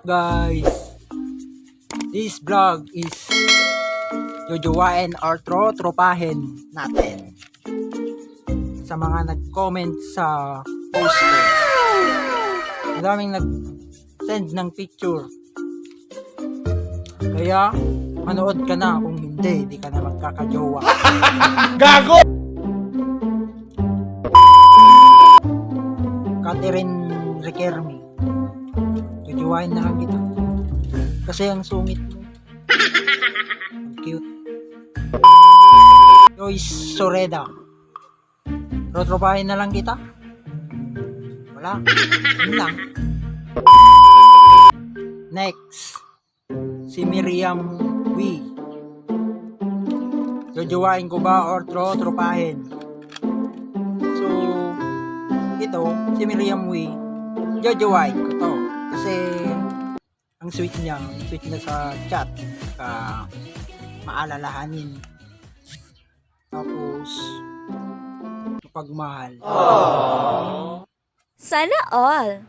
Guys, this vlog is jojowain or tropahin natin sa mga nag-comment sa post ko. Madaming nag-send ng picture, kaya manood ka na. Kung hindi ka na magkakajowa. Gago! Catherine Riquelme, jojowain na lang kita kasi ang sungit mo. Ang cute. Joyce Soreda, trotropahin na lang kita. Wala, yun lang. Next, si Miriam Wee, jojowain ko ba or tropahin? So ito, si Miriam Wee, jojowain ko to kasi ang sweet niya sa chat, maalalahanin, tapos mapagmahal. Sana all.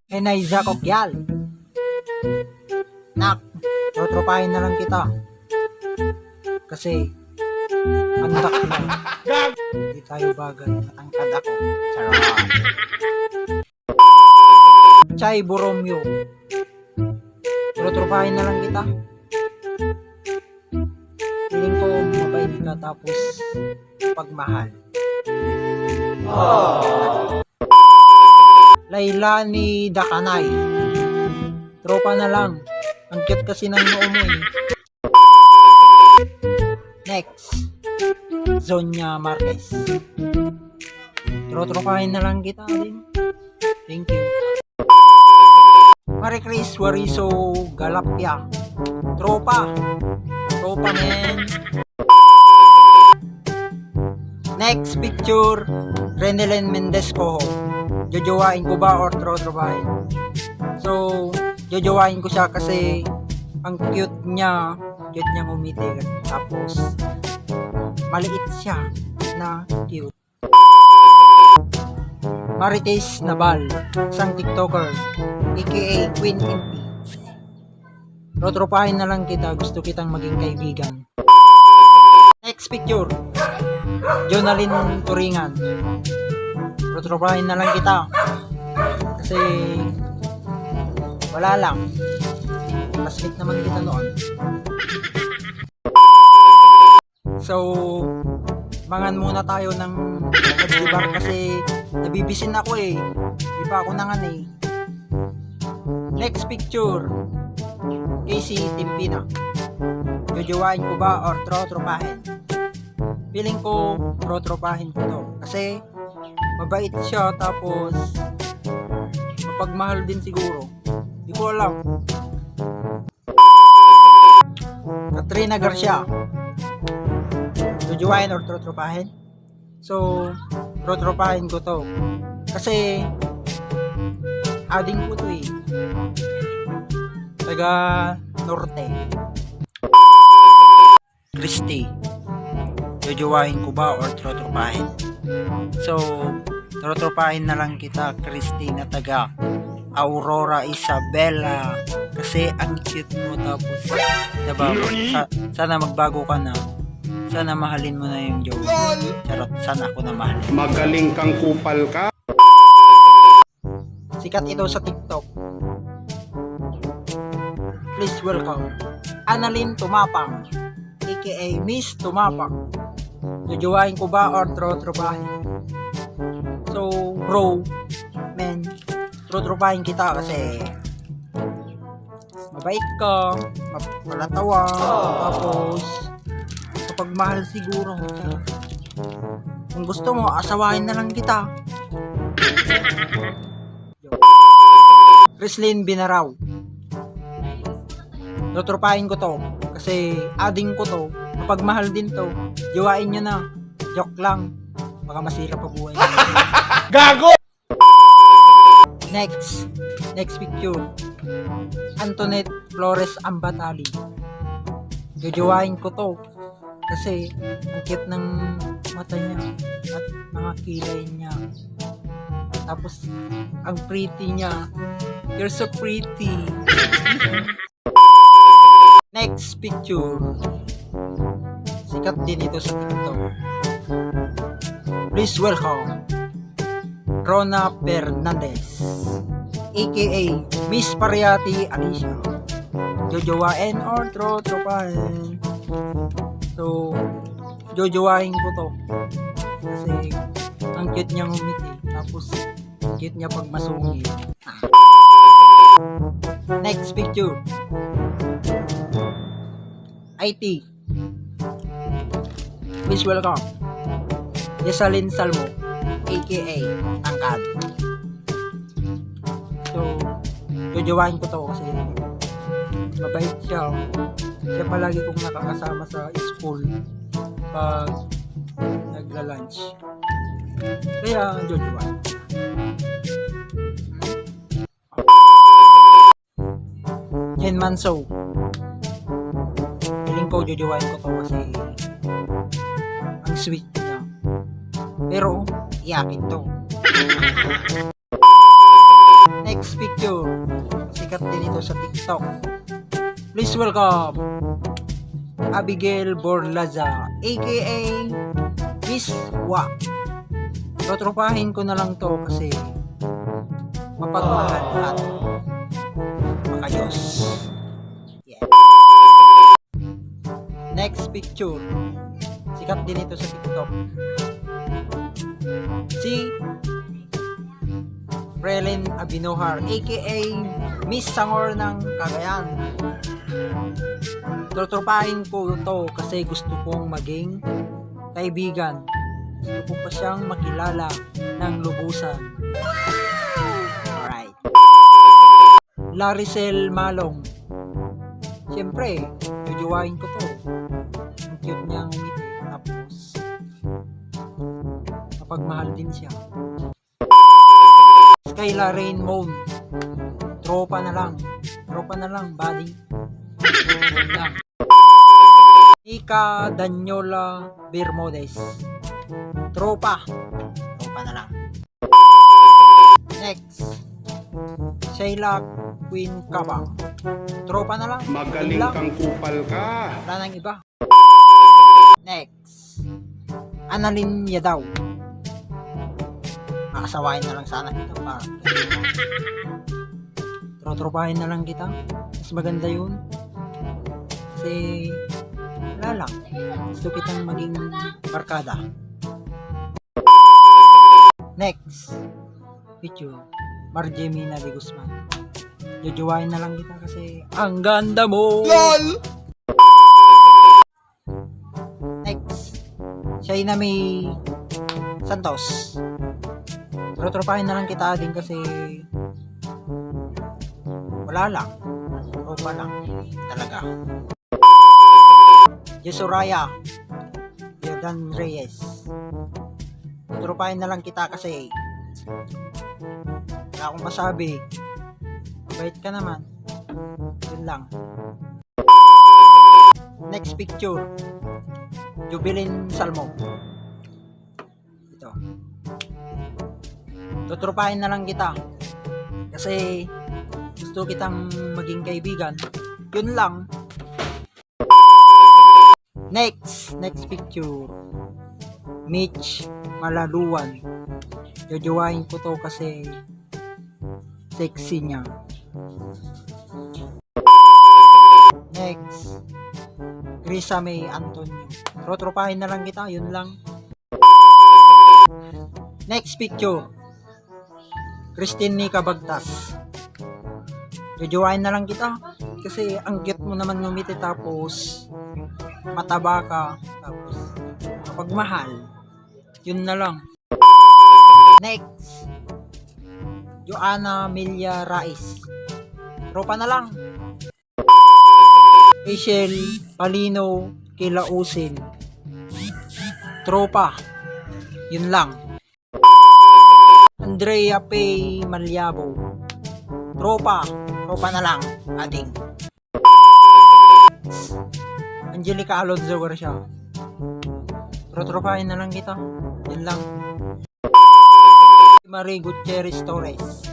Enaiza Coquial, nak, trotropahin na lang kita kasi andak mo. Hindi tayo bagay, matangkad ako. Charot. Chay Borromeo, trotropahin na lang kita. Feeling ko mabait ka tapos pagmahal. Lailani Dakanay, tropa na lang. Ang cute kasi ng noo mo eh. Next, Zonya Marquez, trotropahin na lang kita din. Thank you. Marie Chris Wariso Galapia, tropa men. Next picture, Renelen Mendez Coho, jojowain ko ba or trotropahin? So jojowain ko siya kasi ang cute niya umiti, tapos maliit siya na cute. Marites Nabal, isang TikToker, aka Queen MP, trotropahin na lang kita, gusto kitang maging kaibigan. Next picture, Jonalyn Turingan, trotropahin na lang kita kasi wala lang, classmate naman kita noon. So mangan muna tayo ng nagdibar kasi nabibisin ako eh, di pa ako nangan eh. Next picture, Casey Timpina, jojowain ko ba or tropahin? Feeling ko tropahin ko to kasi mabait siya, tapos mapagmahal din siguro, di ko alam. Katrina Garcia, jojowain or tropahin? So tropahin ko to kasi ading ko to eh, taga Norte. Christy, jojowain ko ba or tropahin? So tropahin na lang kita, Christy, na taga Aurora Isabela kasi ang cute mo, tapos diba, sana magbago ka na, sana mahalin mo na yung jowa. Charot, sana ako na mahalin. Magaling kang kupal ka. Sikat ito sa TikTok. Please welcome Annalyn Tumapang, aka Miss Tumapang, jojowain ko ba or tropahin? So bro, men, tropahin kita kasi mabait ka, malatawa, tapos pagmahal siguro. Kung gusto mo, asawahin na lang kita. Rislyn Binaraw, tropahin ko to kasi ading ko to, mapagmahal din to, jowain nyo na. Joke lang, baka masira pa buhay. Gago! Next picture, Antoinette Flores Ambatali, jojowain ko to kasi ang cute ng mata niya at mga kilay niya, tapos ang pretty niya, You're so pretty. Next picture. Sikat din ito sa TikTok. Please welcome Rona Fernandez, aka Miss Pariyati Alicia. Jojowain or trotropahin. So, jojowain ko to. Kasi, ang cute niya ngumiti. Tapos, cute niya pag masungit. Next picture. IT. Please welcome Yesalyn Salmo, aka Tangkad. So, jojowain ko to kasi mabait siya. Siya palagi kong nakakasama sa school pag nagla-lunch. Kaya, jojowain. Jen Manso. Feeling ko jojowain ko to kasi ang sweet niya. Pero, iyakin to. Next picture. Sikat din ito sa TikTok. Please welcome Abigail Borlaza, aka Miss Wa. Trotropahin ko na lang to kasi mapagmahal at makayos. Yeah. Next picture. Sikat din ito sa TikTok. Si Relin Abinohar, aka Miss Sangor ng Cagayan. Trotropahin ko to kasi gusto kong maging kaibigan. Gusto ko pa siyang makilala ng lubusan. Alright. Laricel Malong. Siyempre, jojowain ko to. Ang cute niya ngumiti. Tapos, mapagmahal din siya. Skyla Rain Moon. Tropa na lang. Tropa na lang, buddy. Lang. Nika Danyola Bermudez. Tropa. Tropa na lang. Next. Sheila Queen Kabang. Tropa na lang. Magaling Lang. kang kupal ka. Wala nang iba. Next. Annalyn Yadaw. Makasawain na lang sana kita pa. Trotropahin na lang kita. Mas maganda yun. Kasi wala lang. Gusto kitang maging barkada. Next. Picture. Marjemina de Guzman. Jojowain na lang kita kasi ang ganda mo. LOL! Next. Shaina May Santos. Trotropahin na lang kita din kasi wala lang. Tropa lang. Talaga. Jesuraya Jordan Reyes. Tropahin na lang kita kasi wala akong masabi. Mabait ka naman. Yun lang. Next picture. Jubilin Salmo. Ito. Tutropahin na lang kita. Kasi gusto kitang maging kaibigan. Yun lang. Next picture. Mitch Malaluan. Jojowain ko to kasi sexy niya. Next. Grisa May Antonio. Trotropahin na lang kita. Yun lang. Next picture. Christine Nika Bagtas. Jojowain na lang kita. Kasi ang cute mo naman ngumiti tapos mataba ka. Tapos kapag mahal, yun na lang. Next. Joanna Milia Raiz. Tropa na lang. Rachel Palino Kilausin. Tropa. Yun lang. Andrea Pay Malyabo. Tropa. Tropa na lang. Ading. Angelica Alonzo Garcia. Trotropahin na lang kita. Yun lang. Marie Gutierrez Torres.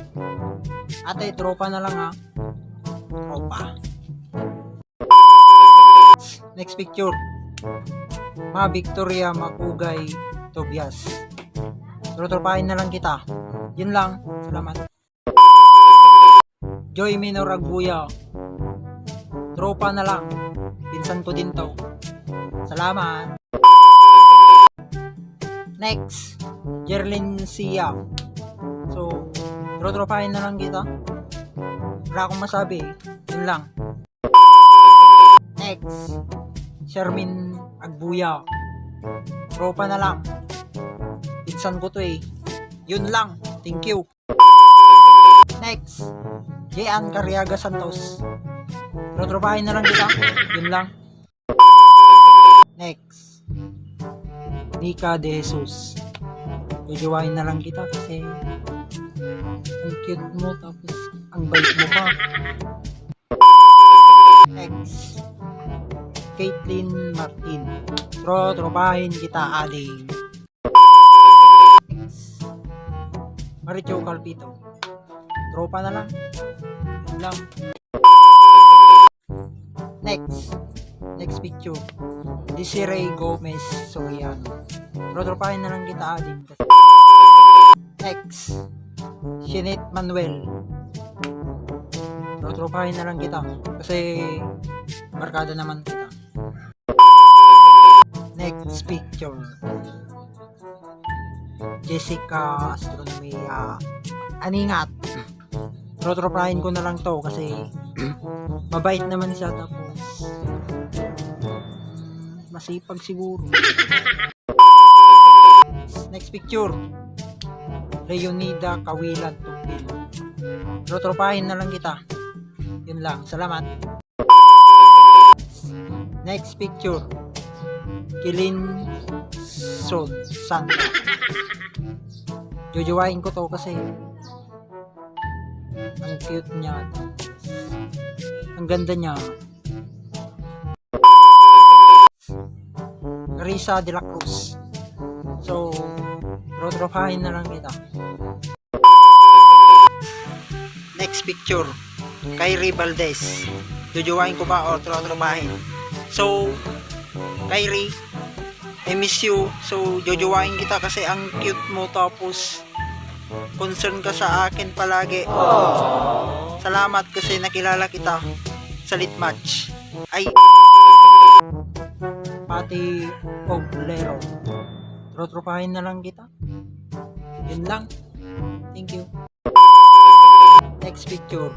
Ate, tropa na lang ha. Tropa. Next picture. Ma Victoria Makugay Tobias. Trotropahin na lang kita. Yun lang. Salamat. Joy Minor Agbuya. Tropa na lang. Pinsan ko din to. Salamat. Next. Jerlyn Sia. So, trotropahin na lang kita. Wala akong masabi. Yun lang. Next. Shermin Agbuya. Tropa na lang. Pinsan ko to eh. Yun lang. Thank you. Next. Jean Carriaga Santos. Trotropahin na lang kita. Yun lang. Next. Nika De Jesus. Jojowain na lang kita kasi ang cute mo tapos ang bait mo pa. Next. Caitlyn Martin. Trotropahin kita, aling. Next. Maricho Calpito. Tropa na lang. Yun lang. Next. Next picture. Desiree Gomez Soriano. Trotropahin na lang kita, aling. Next. Shinit Manuel. Trotropahin na lang kita kasi barkada naman kita. Next picture. Jessica Astronomia Aningat. Trotropahin ko na lang to kasi mabait naman siya tapos masipag siguro. Next picture. Leonida Kawilan Tupil. Trotropahin na lang kita. Yun lang. Salamat. Next picture. Kilin Son Santa. Jojowain ko to kasi ang cute niya. Ang ganda niya. Carissa de la Cruz. So, trotropahin na lang kita. Next picture. Kyrie Valdez. Jojowain ko ba o trotropahin? So, Kyrie, I miss you. So, jojowain kita kasi ang cute mo tapos concern ka sa akin palagi. Salamat kasi nakilala kita sa lit match. Ay, Pati Oblero. Trotropahin na lang kita. Yun lang. Thank you. Next picture.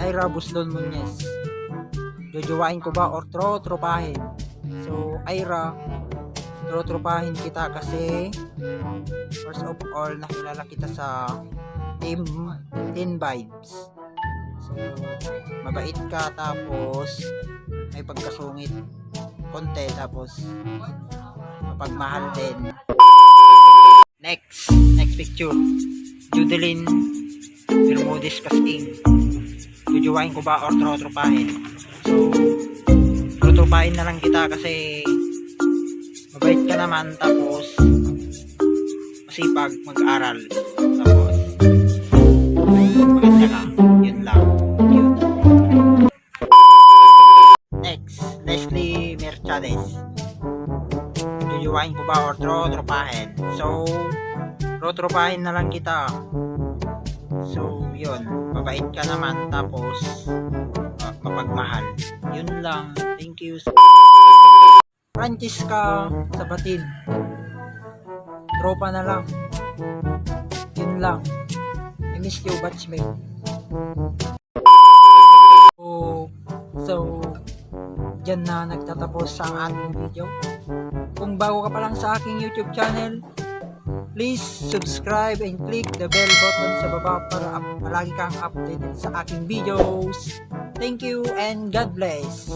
Ira Buslon Muñez. Jojowain ko ba or trotropahin? So, Ira, trotropahin kita kasi first of all, nakilala kita sa team Teen Vibes. So, mabait ka tapos may pagkasungit konti tapos mapagmahal din. Next picture. Judeline Bermudez Casting. Jojowain ko ba or trotropahin? So, trotropahin na lang kita kasi mabait ka naman tapos masipag mag-aral tapos maganda ka. Yun lang. Cute. Next, Leslie Mercedes. Jojowain ko ba or trotropahin? So, trotropahin na lang kita. So, yun. Mabait ka naman tapos mapagmahal. Yun lang. Thank you. Francisca Sabatin. Tropa na lang. Yun lang. I miss you, batchmate. So, dyan na nagtatapos ang ating video. Kung bago ka pa lang sa aking YouTube channel, please subscribe and click the bell button sa baba para palagi kang updated sa aking videos. Thank you and God bless.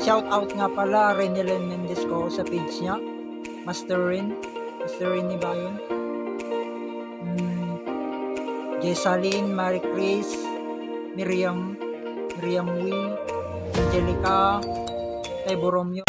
Shout out nga pala Renelen Mendez ko sa page niya. Master Rin ni ba yun? Jessalyn, Marie Chris, Miriam Wee, Angelica, kay Boromio.